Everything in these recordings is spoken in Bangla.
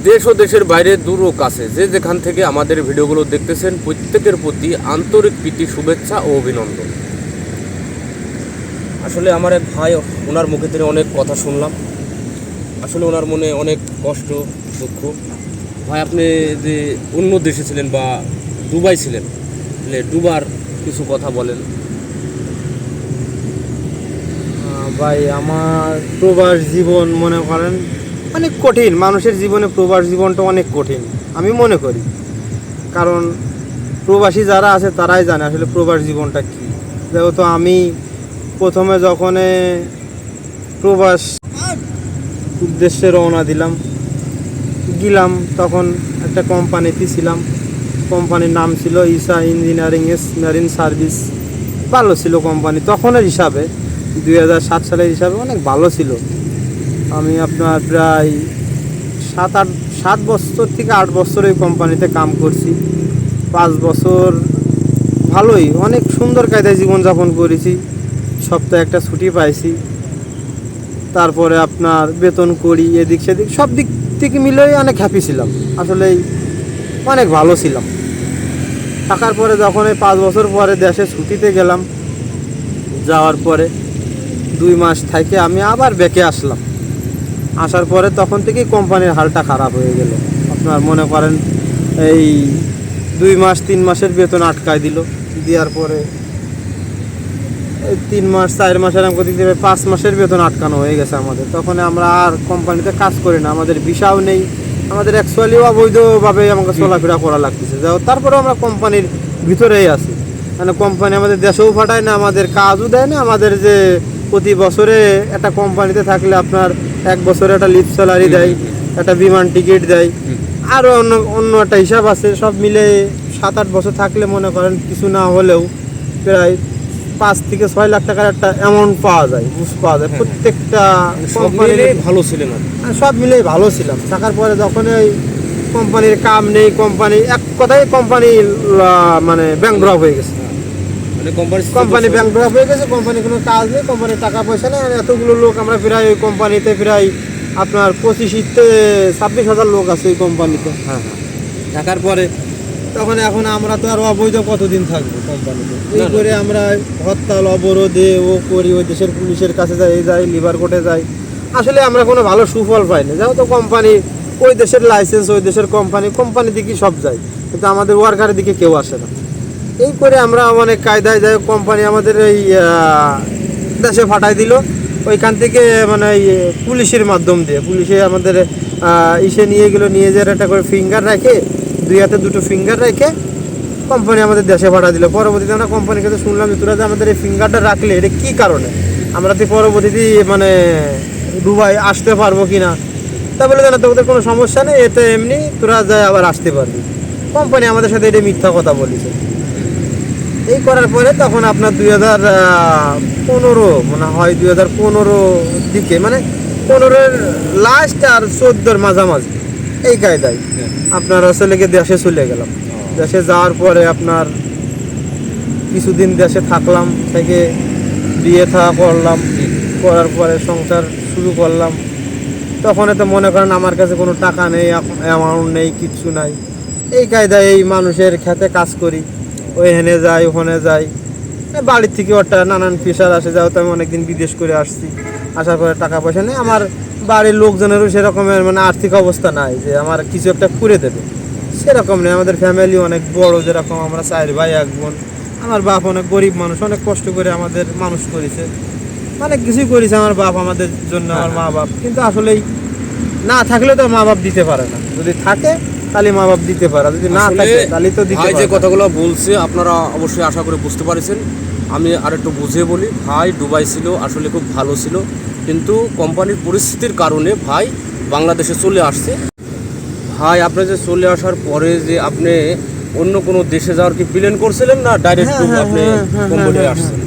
দেশ ও দেশের বাইরে দূর ও কাছে যে যেখান থেকে আমাদের ভিডিওগুলো দেখতেছেন প্রত্যেকের প্রতি আন্তরিক প্রীতি, শুভেচ্ছা ও অভিনন্দন। আসলে আমার এক ভাই, ওনার মুখে থেকে অনেক কথা শুনলাম। আসলে ওনার মনে অনেক কষ্ট, দুঃখ। ভাই, আপনি যে অন্য দেশে ছিলেন বা দুবাই ছিলেন, দুবার কিছু কথা বলেন। ভাই, আমার প্রবাস জীবন মনে করেন অনেক কঠিন। মানুষের জীবনে প্রবাস জীবনটা অনেক কঠিন আমি মনে করি, কারণ প্রবাসী যারা আছে তারাই জানে আসলে প্রবাস জীবনটা কী। যেহেতু আমি প্রথমে যখন প্রবাস উদ্দেশ্যে রওনা গেলাম তখন একটা কোম্পানিতে ছিলাম। কোম্পানির নাম ছিল ঈশা ইঞ্জিনিয়ারিং মেরিন সার্ভিস। ভালো ছিল কোম্পানি তখনের হিসাবে, 2007 সালের হিসাবে অনেক ভালো ছিল। আমি আপনার প্রায় 7 বছর থেকে 8 বছর ওই কোম্পানিতে কাম করছি। 5 বছর ভালোই, অনেক সুন্দর কায়দায় জীবনযাপন করেছি। সপ্তাহে একটা ছুটি পাইছি। তারপরে আপনার বেতন করি, এদিক সেদিক সব দিক থেকে মিলেই অনেক হ্যাপি ছিলাম। আসলেই অনেক ভালো ছিলাম। থাকার পরে যখন এই 5 বছর পরে দেশে ছুটিতে গেলাম, যাওয়ার পরে 2 মাস থেকে আমি আবার ব্যাকে আসলাম। আসার পরে তখন থেকেই কোম্পানির হালটা খারাপ হয়ে গেল। আপনার মনে করেন এই 2 মাস 3 মাসের বেতন আটকায় দিল। দেওয়ার পরে এই 3 মাস 4 মাস এরকম করতে দেবে, 5 মাসের বেতন আটকানো হয়ে গেছে আমাদের। তখন আমরা আর কোম্পানিতে কাজ করি না, আমাদের ভিসাও নেই, আমাদের অ্যাকচুয়ালি অবৈধভাবে আমাকে চলাফেরা করা লাগতেছে। যাও তারপরেও আমরা কোম্পানির ভিতরেই আছি, মানে কোম্পানি আমাদের দেশেও পাঠায় না, আমাদের কাজও দেয় না। আমাদের যে প্রতি বছরে একটা কোম্পানিতে থাকলে আপনার 1 বছরে একটা লিভ স্যালারি দেয়, একটা বিমান টিকিট দেয়, আরও অন্য একটা হিসাব আছে। সব মিলে 7-8 বছর থাকলে মনে করেন কিছু না হলেও প্রায় 5 থেকে 6 লাখ টাকার একটা অ্যামাউন্ট পাওয়া যায়, বুঝ পাওয়া যায় প্রত্যেকটা কোম্পানির। ভালো ছিলেন, সব মিলেই ভালো ছিলাম। থাকার পরে যখন এই কোম্পানির কাম নেই, কোম্পানি এক কথায় কোম্পানি মানে ব্যাংকড্রপ হয়ে গেছে। কোম্পানি ব্যাংকড্রপ হয়ে গেছে, কোম্পানি কোনো কাজ নেই, কোম্পানির টাকা পয়সা নেই। এতগুলো লোক আমরা প্রায় ওই কোম্পানিতে প্রায় আপনার 25-26 হাজার লোক আছে ওই কোম্পানিতে। হ্যাঁ, থাকার পরে তখন এখন আমরা তো আর অবৈধ কতদিন থাকবো কোম্পানিতে। এই করে আমরা হরতাল অবরোধে ও করি, ওই দেশের পুলিশের কাছে যাই লিভার কোর্টে যাই। আসলে আমরা কোনো ভালো সুফল পাই না। যেহেতু কোম্পানি ওই দেশের লাইসেন্স, ওই দেশের কোম্পানি দিকে সব যায়, কিন্তু আমাদের ওয়ার্কারের দিকে কেউ আসে না। এই করে আমরা অনেক কায়দায় যাই, কোম্পানি আমাদের এই দেশে পাঠাই দিল। ওইখান থেকে মানে পুলিশের মাধ্যম দিয়ে পুলিশে আমাদের নিয়ে গেলো, নিয়ে যাওয়ার একটা করে ফিঙ্গার রাখে, 2 হাতে 2টো ফিঙ্গার রেখে কোম্পানি আমাদের দেশে পাঠা দিল। পরবর্তীতে আমরা কোম্পানির কাছে শুনলাম যে তোরা যে আমাদের এই ফিঙ্গারটা রাখলে এটা কী কারণে, আমরা তো পরবর্তীতে মানে দুবাই আসতে পারবো কি না। তা বলে জানা তোদের কোনো সমস্যা নেই, এতে এমনি তোরা যায় আবার আসতে পারবি। কোম্পানি আমাদের সাথে এটা মিথ্যা কথা বলেছে। এই করার পরে তখন আপনার 2015 মনে হয়, 2015 দিকে, মানে 15-এর লাস্ট আর 14-এর মাঝামাঝি এই কায়দায় আপনার আসলে দেশে চলে গেলাম। দেশে যাওয়ার পরে আপনার কিছুদিন দেশে থাকলাম, থেকে বিয়ে থা করলাম, করার পরে সংসার শুরু করলাম। তখন তো মনে করেন আমার কাছে কোনো টাকা নেই, অ্যামাউন্ট নেই, কিচ্ছু নাই। এই কায়দায় এই মানুষের খেতে কাজ করি, ওইখানে যাই ওখানে যাই। বাড়ির থেকে ওটা নানান প্রেশার আসে। যেহেতু আমি অনেকদিন বিদেশ করে আসছি, আসার পরে টাকা পয়সা নেই, আমার বাড়ির লোকজনেরও সেরকমের মানে আর্থিক অবস্থা নাই যে আমার কিছু একটা করে দেবে, সেরকম নেই। আমাদের ফ্যামিলি অনেক বড়, যেরকম আমরা 4 ভাই 1 বোন। আমার বাপ অনেক গরিব মানুষ, অনেক কষ্ট করে আমাদের মানুষ করেছে, অনেক কিছুই করেছে আমার বাপ আমাদের জন্য, আমার মা বাপ। কিন্তু আসলেই না থাকলে তো মা বাপ দিতে পারে না, যদি থাকে তাহলে মা বাপ দিতে পারে, যদি না থাকে তাহলে তো দিতে পারে। যে কথাগুলো বলছে আপনারা অবশ্যই আশা করে বুঝতে পারছেন। আমি আরেকটু বুঝিয়ে বলি। ভাই দুবাই ছিল, আসলে খুব ভালো ছিল, কিন্তু কোম্পানির পরিস্থিতির কারণে ভাই বাংলাদেশে চলে আসছে। ভাই, আপনি যে চলে আসার পরে যে আপনি অন্য কোনো দেশে যাওয়ার কি প্ল্যান করছিলেন, না ডাইরেক্ট আপনি কোম্পানি আসছেন?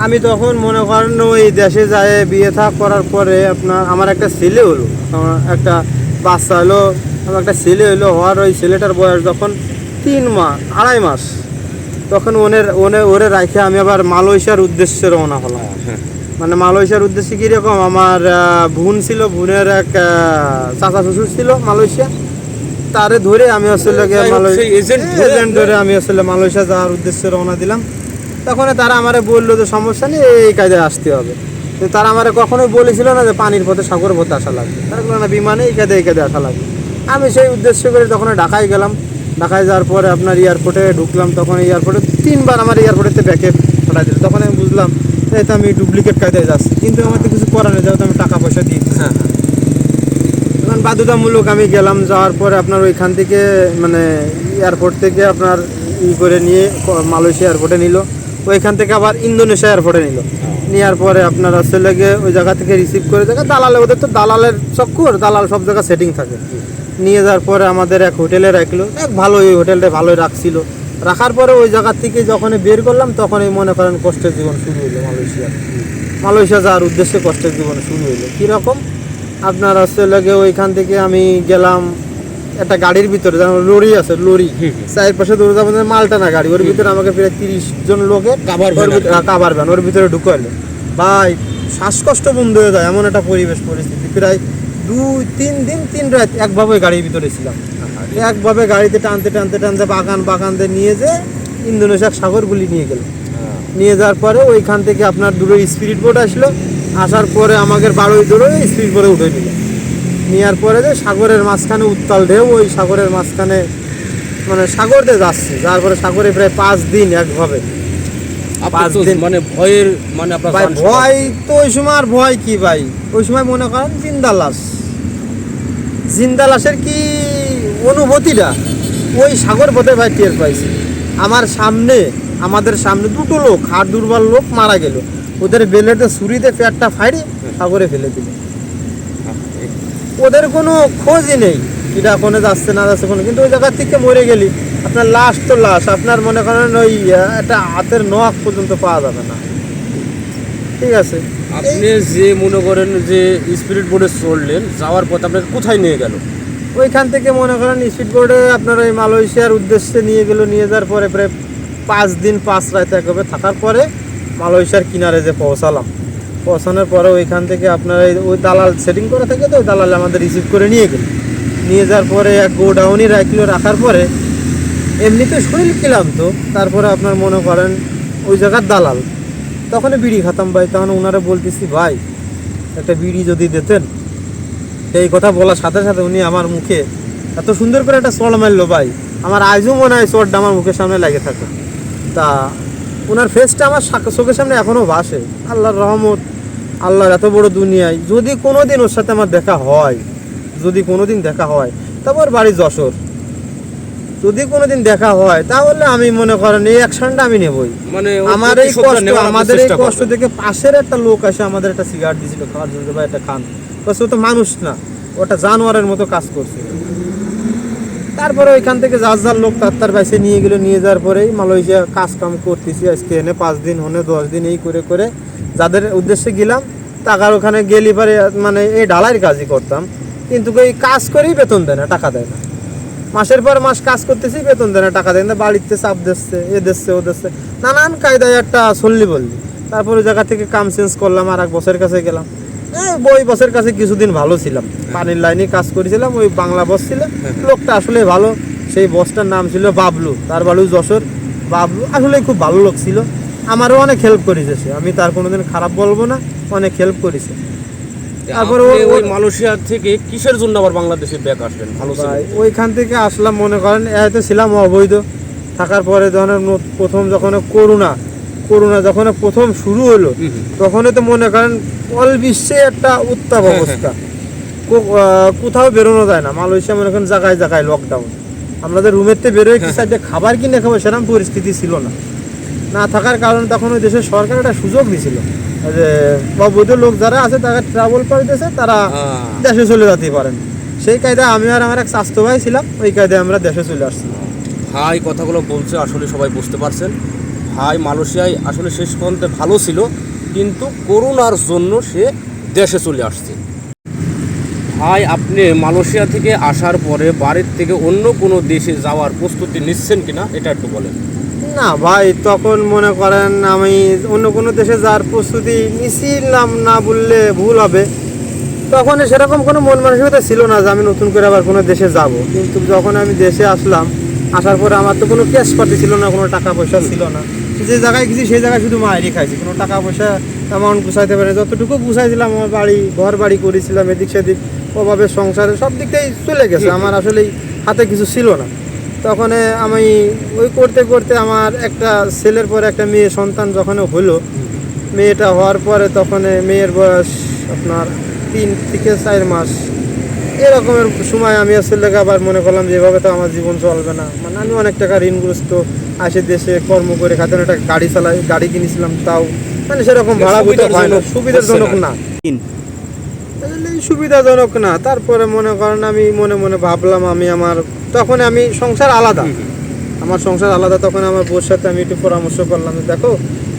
আমি তখন মনে করেন ওই দেশে যায় বিয়ে থা করার পরে আপনার আমার একটা ছেলে হলো, আমার একটা বাচ্চা হলো, আমার একটা ছেলে হলো। হওয়ার ওই ছেলেটার বয়স যখন 2.5 মাস, তখন ওরে রাখে আমি আবার মালয়েশিয়ার উদ্দেশ্যে রওনা হলাম। মানে মালয়েশিয়ার উদ্দেশ্যে কীরকম, আমার বোন ছিল, বোনের এক চাচা শ্বশুর ছিল মালয়েশিয়া, তারে ধরে আমি আসলে যাই হোক, সেই agent ধরে এজেন্ট ধরে আমি আসলে মালয়েশিয়া যাওয়ার উদ্দেশ্যে রওনা দিলাম। তখন তারা আমারে বললো যে সমস্যা নেই, এই কায়দায় আসতে হবে। কিন্তু তারা আমারে কখনোই বলেছিল না যে পানির পথে সাগর পথে আসা লাগবে, তারা বললো না বিমানে এই কায়দায় আসা লাগবে। আমি সেই উদ্দেশ্য করে তখন ঢাকায় গেলাম। ঢাকায় যাওয়ার পরে আপনার এয়ারপোর্টে ঢুকলাম। তখন এয়ারপোর্টে 3 বার আমার এয়ারপোর্টেতে ব্যাকে পাঠাই দিল। তখন আমি বুঝলাম এই তো আমি ডুপ্লিকেট কায়দায় যাচ্ছি, কিন্তু আমার তো কিছু করার নেই, যেহেতু আমি টাকা পয়সা দিয়ে দিচ্ছি। হ্যাঁ হ্যাঁ। তখন বাধ্যতামূলক আমি গেলাম। যাওয়ার পরে আপনার ওইখান থেকে মানে এয়ারপোর্ট থেকে আপনার করে নিয়ে মালয়েশিয়া এয়ারপোর্টে নিল। ওইখান থেকে আবার ইন্দোনেশিয়া এয়ারপোর্টে নিল। নেওয়ার পরে আপনার আসলে গিয়ে ওই জায়গা থেকে রিসিভ করে দালালে, ওদের তো দালালের চক্কর, দালাল সব জায়গায় সেটিং থাকে। নিয়ে যাওয়ার পরে আমাদের এক হোটেলে রাখলো, এক ভালো, ওই হোটেলটা ভালোই রাখছিল। রাখার পরে ওই জায়গার থেকে যখন বের করলাম তখনই মনে করেন কষ্টের জীবন শুরু হলো। মালয়েশিয়া যাওয়ার উদ্দেশ্যে কষ্টের জীবন শুরু হলো। কীরকম আপনার আসলে গিয়ে ওইখান থেকে আমি গেলাম একটা গাড়ির ভিতরে, যেমন লরি আছে, লরি চায়ের পাশে দৌড়ে আমাদের মালটানা গাড়ি, ওর ভিতরে আমাকে প্রায় 30 জন লোকের কাভার ভ্যান ওর ভিতরে ঢুকাইলো। ভাই শ্বাসকষ্ট বন্ধ হয়ে যায় এমন একটা পরিস্থিতি। প্রায় 2-3 দিন 3 রাত একভাবে গাড়ির ভিতরে ছিলাম। একভাবে গাড়িতে টানতে টানতে টানতে বাগান নিয়ে যে ইন্দোনেশিয়ার সাগরগুলি নিয়ে গেল। নিয়ে যাওয়ার পরে ওইখান থেকে আপনার দুটো স্পিরিট বোট আসলো। আসার পরে আমাদের বারোই দূরে স্পিরিট বোটে উঠে নিল। নেওয়ার পরে যে সাগরের মাঝখানে উত্তাল ঢেউ, ওই সাগরের মাঝখানে মানে সাগর দিয়ে যাচ্ছে। যার পরে সাগরে প্রায় 5 দিন একভাবে। 5 দিন মানে ভয়ের, মানে আপনার ভাই ভয় তো ওই সময়, আর ভয় কি ভাই, ওই সময় মনে করেন জিন্দা লাশের কি অনুভূতিটা ওই সাগর পথে ভাই টের পাইছি। আমাদের সামনে 2টো লোক, হাড় দুর্বল লোক মারা গেল। ওদের বেলেতে ছুরিতে পেটটা ফাড়ি সাগরে ফেলে দিল। ওদের কোনো খোঁজই নেই, কিটা কোনে যাচ্ছে না যাচ্ছে কোনো, কিন্তু ওই জায়গা থেকে মরে গেলি আপনার লাশ তো লাশ, আপনার মনে করেন ওই একটা হাতের নখ পর্যন্ত পাওয়া যাবে না। ঠিক আছে, আপনি যে মনে করেন যে স্পিরিট বোর্ডে চললেন, যাওয়ার পথে আপনাকে কোথায় নিয়ে গেল? ওইখান থেকে মনে করেন স্পিড বোর্ডে আপনার ওই মালয়েশিয়ার উদ্দেশ্যে নিয়ে গেল। নিয়ে যাওয়ার পরে প্রায় 5 দিন 5 রাত একভাবে থাকার পরে মালয়েশিয়ার কিনারে যে পৌঁছানোর পরে ওইখান থেকে আপনার ওই দালাল সেটিং করা থাকে, তো ওই দালাল আমাদের রিসিভ করে নিয়ে গেল। নিয়ে যাওয়ার পরে এক গোডাউনই রাখার পরে এমনিতে শরীর খেলাম তো, তারপরে আপনার মনে করেন ওই জায়গার দালাল তখন বিড়ি খাতাম ভাই। তখন ওনারা বলতেছি ভাই একটা বিড়ি যদি দিতেন। এই কথা বলার সাথে সাথে উনি আমার মুখে এত সুন্দর করে একটা চড় মারলো ভাই, আমার আজও মনে হয় চড়টা আমার মুখের সামনে লাগে থাকে। তা ওনার ফেসটা আমার চোখের সামনে এখনও ভাসে। আল্লাহর রহমত, আল্লাহর এত বড় দুনিয়ায় যদি কোনো দিন ওর সাথে আমার দেখা হয়, তারপর বাড়ি যশোর, যদি কোনোদিন দেখা হয় তাহলে আমি মনে করেন এই অ্যাকশনটা আমি নেবই। মানে আমাদের এই কষ্ট দেখে পাশের একটা লোক আসে আমাদের একটা সিগারেট দিয়েছিল খাওয়ার জন্য, ভাই একটা খান। ও তো মানুষ না, ওটা জানোয়ারের মতো কাজ করছে। তারপরে ওইখান থেকে যার লোক তার বাইসে নিয়ে গেল। নিয়ে যাওয়ার পরেই মালয়েশিয়া কাজ কাম করতেছি আজকে এনে 5 দিন হনে 10 দিন এই করে যাদের উদ্দেশ্যে গেলাম টাকার ওখানে গেলি পারে মানে এই ঢালাইয়ের কাজই করতাম, কিন্তু এই কাজ করেই বেতন দেয় না, টাকা দেয় না। মাসের পর মাস কাজ করতেছি, বেতন দেয় না, টাকা দেয় না, বাড়িতে চাপ দিচ্ছে, ও দিচ্ছে, নানান কায়দায় একটা চললি বললি। তারপরে জায়গা থেকে কাম চেঞ্জ করলাম, আর এক বসের কাছে গেলাম। ওই বসের কাছে কিছুদিন ভালো ছিলাম, পানির লাইনে কাজ করেছিলাম। ওই বাংলা বস ছিল, লোকটা আসলে ভালো। সেই বসটার নাম ছিল বাবলু, তার বাড়ি যশোর। বাবলু আসলে খুব ভালো লোক ছিল, আমারও অনেক হেল্প করেছে সে, আমি তার কোনোদিন খারাপ বলবো না, অনেক হেল্প করেছে। তারপরে ওই মালয়েশিয়া থেকে কিসের জন্য আবার বাংলাদেশে ব্যাক আসলেন? ভালো ছিল, ওইখান থেকে আসলাম মনে করেন হয়তো ছিলাম অবৈধ। থাকার পরে যখন করোনা যখন প্রথম শুরু হলো, তখনই তো মনে করেন অল বিশ্বে একটা উত্তাপ অবস্থা। কোথাও বেরোনো যায় না মালয়েশিয়া, মনে করেন জায়গায় জায়গায় লকডাউন। আমাদের রুমের থেকে বেরোয় কি সাইডে খাবার কিনে খাবো সেরকম পরিস্থিতি ছিল না থাকার কারণে তখন ওই দেশের সরকার একটা সুযোগ দিয়েছিল যে অবৈধ লোক যারা আছে তারা ট্রাভেল করে দিয়েছে, তারা দেশে চলে যেতে পারেন। সেই কায়দায় আমি আর আমার এক স্বাস্থ্য ভাই ছিলাম, ওই কায়দায় আমরা দেশে চলে আসছি। ভাই কথাগুলো বলছে আসলে সবাই বুঝতে পারছেন। ভাই মালয়েশিয়ায় আসলে শেষ পর্যন্ত ভালো ছিল, কিন্তু করোনার জন্য সে দেশে চলে আসছে। ভাই আপনি মালয়েশিয়া থেকে আসার পরে বাড়ির থেকে অন্য কোনো দেশে যাওয়ার প্রস্তুতি নিচ্ছেন কিনা এটা একটু বলেন। না ভাই, তখন মনে করেন আমি অন্য কোনো দেশে যাওয়ার প্রস্তুতি নিছিলাম না বললে ভুল হবে। তখন সেরকম কোনো মন মানসিকতা ছিল না যে আমি নতুন করে আবার কোনো দেশে যাব। কিন্তু যখন আমি দেশে আসলাম, আসার পরে আমার তো কোনো ক্যাশ পাতি ছিল না, কোনো টাকা পয়সা ছিল না। যে জায়গায় গেছি সেই জায়গায় শুধু মায়েরই খাইছি, কোনো টাকা পয়সা অ্যামাউন্ট গুছাইতে পারে। যতটুকু গুছাইছিলাম আমার ঘর বাড়ি করেছিলাম, এদিক সেদিক অভাবে সংসারে সব দিক থেকেই চলে গেছে। আমার আসলেই হাতে কিছু ছিল না। তখন আমি ওই করতে করতে আমার একটা ছেলের পরে একটা মেয়ে সন্তান যখন হলো, মেয়েটা হওয়ার পরে তখন মেয়ের বয়স আপনার 3 থেকে 4 মাস এরকমের সময় আমি আসলে আবার মনে করলাম যে এভাবে তো আমার জীবন চলবে না। মানে আমি অনেক টাকা ঋণগ্রস্ত, আসে দেশে কর্ম করে খাতে একটা গাড়ি চালাই, গাড়ি কিনেছিলাম, তাও মানে সেরকম ভাড়া বুঝতে হয় না, সুবিধাজনক না, সুবিধাজনক না। তারপরে মনে করেন আমি মনে মনে ভাবলাম তখন আমি সংসার আলাদা, আমার সংসার আলাদা। তখন আমার বউর সাথে আমি একটু পরামর্শ করলাম, দেখো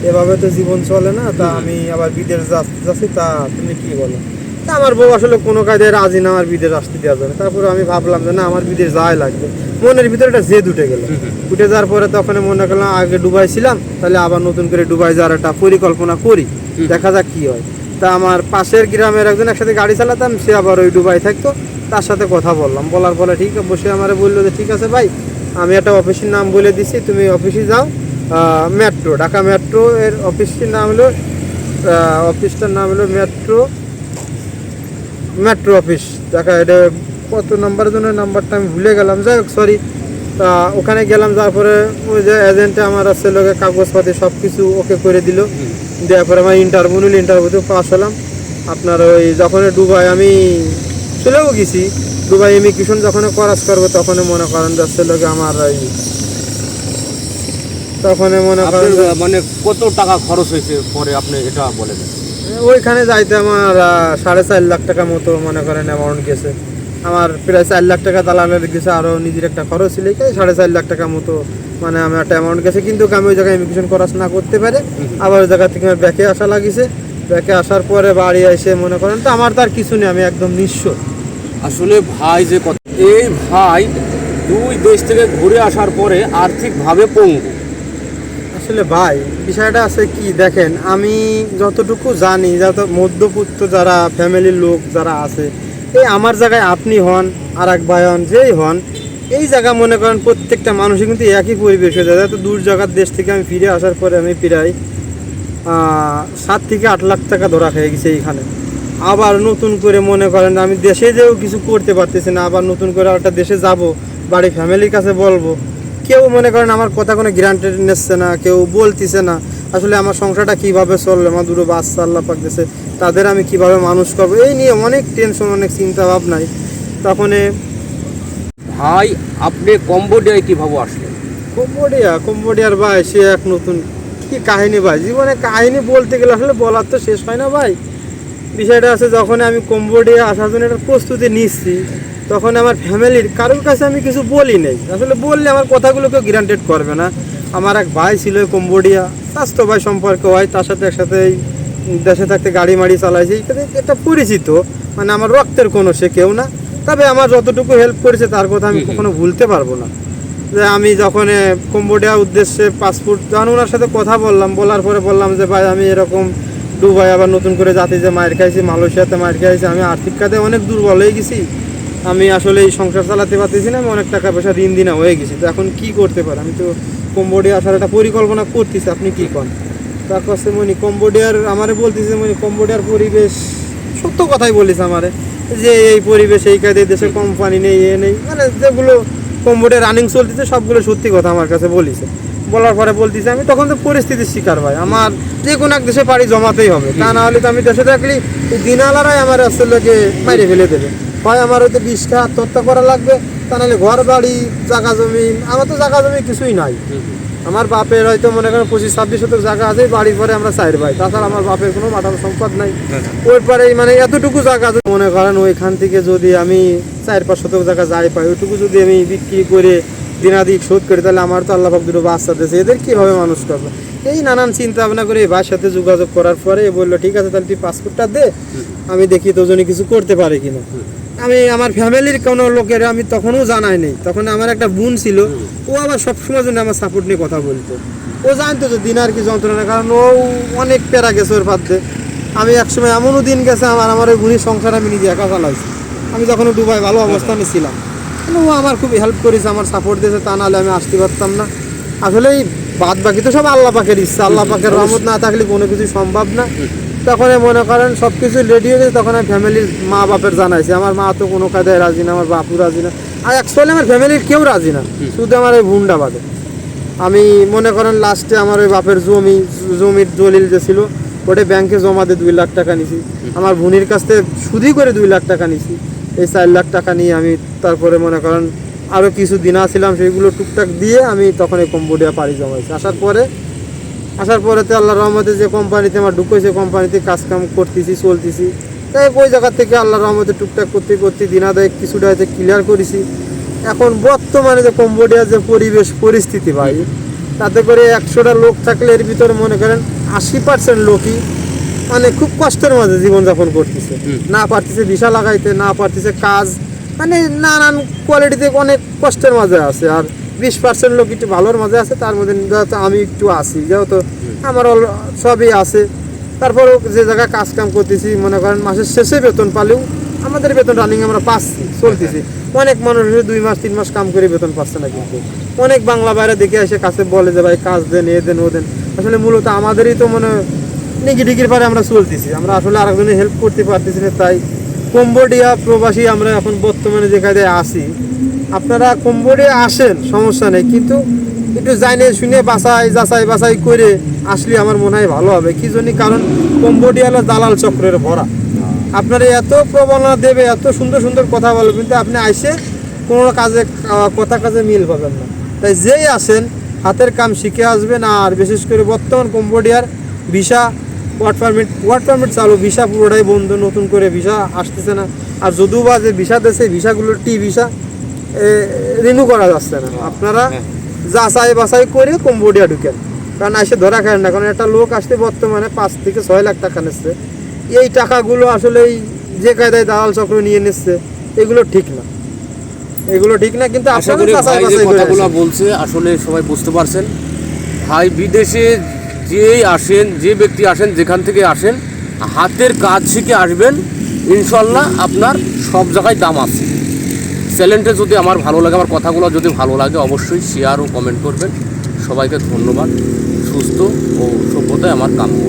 এভাবে তো জীবন চলে না, তা আমি আবার বিদেশ যাচ্ছি, তা তুমি কি বলো? তা আমার বউ আসলে কোনো কায়দায় রাজি না আমার বিদেশ আসতে দেওয়া যাবে। তারপরে আমি ভাবলাম যে না, আমার বিদেশ যাওয়াই লাগবে। মনের ভিতরে একটা জেদ উঠে গেল। উঠে যাওয়ার পরে তখন মনে করলাম আগে দুবাই ছিলাম, তাহলে আবার নতুন করে দুবাই যাওয়ার একটা পরিকল্পনা করি, দেখা যাক কি হয়। তা আমার পাশের গ্রামের একজন একসাথে গাড়ি চালাতাম, সে আবার ওই দুবাই থাকতো, তার সাথে কথা বললাম। বলার পরে ঠিক বসে আমারে বললো যে ঠিক আছে ভাই, আমি একটা অফিসের নাম বলে দিছি, তুমি অফিসে যাও। মেট্রো, ঢাকা মেট্রো এর অফিসটার নাম হলো মেট্রো অফিস ঢাকা। এটা কত নাম্বারের জন্য নাম্বারটা আমি ভুলে গেলাম, যাই হোক সরি। তা ওখানে গেলাম, যাওয়ার পরে ওই যে এজেন্টে আমার আছে লোকে কাগজপাতি সব কিছু ওকে করে দিল। দেওয়ার পরে আমার ইন্টারভিউতে পাস হলাম। আপনার ওই যখন দুবাই আমি চলেও গেছি, দুবাই ইমিগ্রেশন যখন করাস করবো, তখন মনে করেন যাচ্ছে লোকে আমার ওই তখন মনে করেন মানে কত টাকা খরচ হয়েছে পরে আপনি এটা বলেন। ওইখানে যাইতে আমার 4.5 লাখ টাকা মতো মনে করেন অ্যামাউন্ট গেছে। আমার প্রায় 4 লাখ টাকা দালালের গেছে, আরও নিজের একটা খরচ ছিল, 4.5 লাখ টাকা মতো মানে আমার একটা অ্যামাউন্ট গেছে। কিন্তু আমি ওই জায়গায় ইমিগ্রেশন করাস না করতে পারে, আবার ওই জায়গা থেকে আমার ব্যাকে আসা লাগিছে। ব্যাকে আসার পরে বাড়ি এসে মনে করেন তো আমার তো আর কিছু নেই, আমি একদম নিঃস্ব। আসলে ভাই যে কথা, এই ভাই 2 দেশ থেকে ঘুরে আসার পরে আর্থিকভাবে পঙ্গু। আসলে ভাই বিষয়টা আছে কি দেখেন, আমি যতটুকু জানি, মধ্যবিত্ত যারা ফ্যামিলির লোক যারা আছে, এই আমার জায়গায় আপনি হন, আর এক ভাই হন, যেই হন, এই জায়গা মনে করেন প্রত্যেকটা মানুষই কিন্তু একই পরিবেশ হয়ে যায়। এত দূর জায়গার দেশ থেকে আমি ফিরে আসার পরে আমি প্রায় 7 থেকে 8 লাখ টাকা ধরা খেয়ে গেছে এইখানে। আবার নতুন করে মনে করেন আমি দেশে যেও কিছু করতে পারতেছি না, আবার নতুন করে একটা দেশে যাব, বাড়ি ফ্যামিলির কাছে বলবো, কেউ মনে করেন আমার কথা কোনো গ্রান্টেড নিচ্ছে না, কেউ বলতেছে না। আসলে আমার সংসারটা কীভাবে চলবে, আমার দুটো বাচ্চা আল্লাহ পাক দিয়েছে, তাদের আমি কিভাবে মানুষ করবো, এই নিয়ে অনেক টেনশন, অনেক চিন্তা ভাবনায়। তখন ভাই আপনি কম্বোডিয়ায় কিভাবে আসলেন? কম্বোডিয়ার ভাই সে এক নতুন কি কাহিনী ভাই, জীবনে কাহিনী বলতে গেলে আসলে বলার তো শেষ হয় না ভাই। বিষয়টা আছে, যখন আমি কম্বোডিয়া আসার জন্য একটা প্রস্তুতি নিচ্ছি, তখন আমার ফ্যামিলির কারোর কাছে আমি কিছু বলি নাই। আসলে বললে আমার কথাগুলো কেউ গ্রান্টেড করবে না। আমার এক ভাই ছিল কম্বোডিয়া, স্বাস্থ্য ভাই সম্পর্ক হয়, তার সাথে একসাথে দেশে থাকতে গাড়ি মাড়ি চালাইছি, এটা পরিচিত, মানে আমার রক্তের কোনো সে কেউ না। তবে আমার যতটুকু হেল্প করেছে তার কথা আমি কখনো ভুলতে পারবো না। যে আমি যখন কম্বোডিয়ার উদ্দেশ্যে পাসপোর্ট, যখন ওনার সাথে কথা বলার পরে বললাম যে ভাই আমি এরকম দুবাই আবার নতুন করে যাতে যে মায়ের খাইছি, মালয়েশিয়াতে মায়ের খাইছি, আমি আর্থিক খাতে অনেক দুর্বল হয়ে গেছি, আমি আসলে এই সংসার চালাতে পারতেছি না, আমি অনেক টাকা পয়সা ঋণ দিনা হয়ে গেছি। তো এখন কি করতে পারি? আমি তো কম্বোডিয়া আসার একটা পরিকল্পনা করতেছি, আপনি কি করেন? তার কাছে কম্বোডিয়ার আমারে বলতেছে কম্বোডিয়ার পরিবেশ, সত্য কথাই বলিস আমারে, যে এই পরিবেশ, এই কাজে দেশে কোম্পানি নেই, এ নেই, মানে যেগুলো কম্বোডিয়া রানিং চলতেছে সবগুলো সত্যি কথা আমার কাছে বলিছে। বলার পরে বলতেছে আমি তখন তো পরিস্থিতির শিকার ভাই, আমার যে কোনো এক দেশে পাড়ি জমাতেই হবে, তা না হলে তো আমি দেশে থাকলে দিনালারাই আমার আসলে মাইরে ফেলে দেবে। হয় আমার হয়তো 20টা আত্মহত্যা করা লাগবে, তা নাহলে ঘর বাড়ি জায়গা জমি, আমার তো জায়গা জমি কিছুই নাই। আমার বাপের হয়তো মনে করেন 25-26 শতক জায়গা আছে, বাড়ির পরে আমরা 4 ভাই, তাছাড়া আমার বাপের কোনো মাঠার সম্পদ নাই। ওই পরে মানে এতটুকু জায়গা মনে করেন ওইখান থেকে যদি আমি 4-5 শতক জায়গা যাই পাই, ওইটুকু যদি আমি বিক্রি করে দিনাদিক শোধ করি, তাহলে আমার তো আল্লাহ পাক দুটো বাচ্চা দিয়েছে, এদের কীভাবে মানুষ করবে, এই নানান চিন্তা ভাবনা করে ভাইয়ের সাথে যোগাযোগ করার পরে বললো ঠিক আছে তাহলে তুই পাসপোর্টটা দে, আমি দেখি তোজনে কিছু করতে পারে কিনা। আমি আমার ফ্যামিলির কোনো লোকের আমি তখনও জানাই নেই। তখন আমার একটা বোন ছিল, ও আবার সবসময় জন্য আমার সাপোর্ট নিয়ে কথা বলতো। ও জানতো যে দিনার কি যন্ত্রণা, কারণ ও অনেক প্যারা গেছে ওর পাতে। আমি একসময় এমনও দিন গেছে আমার ওই বোনের সংসার আমি নিজে একা চালাইছি। আমি যখন দুবাই ভালো অবস্থানে ছিলাম, কিন্তু ও আমার খুব হেল্প করেছে, আমার সাপোর্ট দিয়েছে, তা নাহলে আমি আসতে পারতাম না। আসলে এই বাদ বাকি তো সব আল্লাহ পাকের ইচ্ছা, আল্লাহ পাকের রহমত না থাকলে কোনো কিছু সম্ভব না। তখন মনে করেন সব কিছু রেডি হয়ে গেছে, তখন আমি ফ্যামিলির মা বাপের জানাইছি। আমার মা তো কোনো কায়দায় রাজি না, আমার বাপু রাজি না, আর অ্যাকচুয়ালি আমার ফ্যামিলির কেউ রাজি না, শুধু আমার এই ভুন্ডা বাদে। আমি মনে করেন লাস্টে আমার ওই বাপের জমির দলিল যে ছিল ওটা ব্যাংকে জমা দিয়ে 2 লাখ টাকা নিছি। আমার বোনের কাছ থেকে সুদি করে 2 লাখ টাকা নিছি। এই 4 লাখ টাকা নিয়ে আমি তারপরে মনে করেন আরও কিছু দিন আসছিলাম, সেইগুলো টুকটাক দিয়ে আমি তখন এই কম্বোডিয়া পাড়ি জমাইছি। আসার পরে তো আল্লাহর রহমতে যে কোম্পানিতে আমার ঢুকেছে, কোম্পানিতে কাজকাম করতেছি, চলতেছি। তাই ওই জায়গা থেকে আল্লাহর রহমতে টুকটাক করতে করতে দিনাদায় কিছুটা হয়তো ক্লিয়ার করেছি। এখন বর্তমানে যে কম্বোডিয়ার যে পরিস্থিতি ভাই, তাতে করে 100টা লোক থাকলে এর ভিতরে মনে করেন 80% লোকই মানে খুব কষ্টের মাঝে জীবনযাপন করতেছে। না পারতেছে ভিসা লাগাইতে, না পারতেছে কাজ, মানে নানান কোয়ালিটিতে অনেক কষ্টের মাঝে আছে। আর 20% লোক একটু ভালোর মাঝে আছে, তার মধ্যে যেহেতু আমি একটু আছি, যেহেতু আমার সবই আছে। তারপরেও যে জায়গায় কাজ কাম করতেছি, মনে করেন মাসের শেষে বেতন পালেও আমাদের বেতন রানিং আমরা পাচ্ছি, চলতেছি। অনেক মানুষ 2 মাস 3 মাস কাম করে বেতন পাচ্ছে না, কিন্তু অনেক বাংলা বাইরে দেখে এসে কাছে বলে যে ভাই কাজ দেন, এ দেন, ও দেন। আসলে মূলত আমাদেরই তো মনে নিগিটিগির পারে আমরা চলতেছি, আমরা আসলে আরেকজনের হেল্প করতে পারতেছি না। তাই কম্বোডিয়া প্রবাসী আমরা এখন বর্তমানে যে কায়দায় আসি, আপনারা কম্বোডিয়া আসেন, সমস্যা নেই, কিন্তু একটু জানে শুনে যাচাই বাছাই করে আসলে আমার মনে হয় ভালো হবে। কি জন্য? কারণ কম্বোডিয়া হলো দালাল চক্রের ভরা। আপনারা এত প্রবণতা দেবে, এত সুন্দর সুন্দর কথা বলবে, কিন্তু আপনি আইসে কোনো কথা কাজে মিল পাবেন না। তাই যেই আসেন হাতের কাম শিখে আসবেন। আর বিশেষ করে বর্তমান কম্বোডিয়ার ভিসা ওয়ার্ক পারমিট চালু, ভিসা পুরোটাই বন্ধ, নতুন করে ভিসা আসতেছে না। আর যদিও বা যে ভিসা দিয়েছে, ভিসাগুলোর ভিসা রিনিউ করা যাচ্ছে না। আপনারা যাচাই বাছাই করে কম্বোডিয়া ঢুকেন, কারণ এসে ধরা খায় না। কারণ একটা লোক আসতে বর্তমানে 5 থেকে 6 লাখ টাকা নিচ্ছে। এই টাকাগুলো আসলে যে কায়দায় দালাল চক্র নিয়ে নিচ্ছে, এগুলো ঠিক না, কিন্তু আশা আপনারা করি যাচাই ভাই যে বাছাই করে কথাগুলো আসেন। বলছে আসলে সবাই বুঝতে পারছেন। ভাই বিদেশে যেই আসেন, যে ব্যক্তি আসেন, যেখান থেকে আসেন, হাতের কাজ শিখে আসবেন, ইনশাল্লাহ আপনার সব জায়গায় দাম আছে। চ্যানেলটা যদি আমার ভালো লাগে, আমার কথাগুলো যদি ভালো লাগে, অবশ্যই শেয়ার ও কমেন্ট করবেন। সবাইকে ধন্যবাদ। সুস্থ ও সভ্যতায় আমার কাম্য।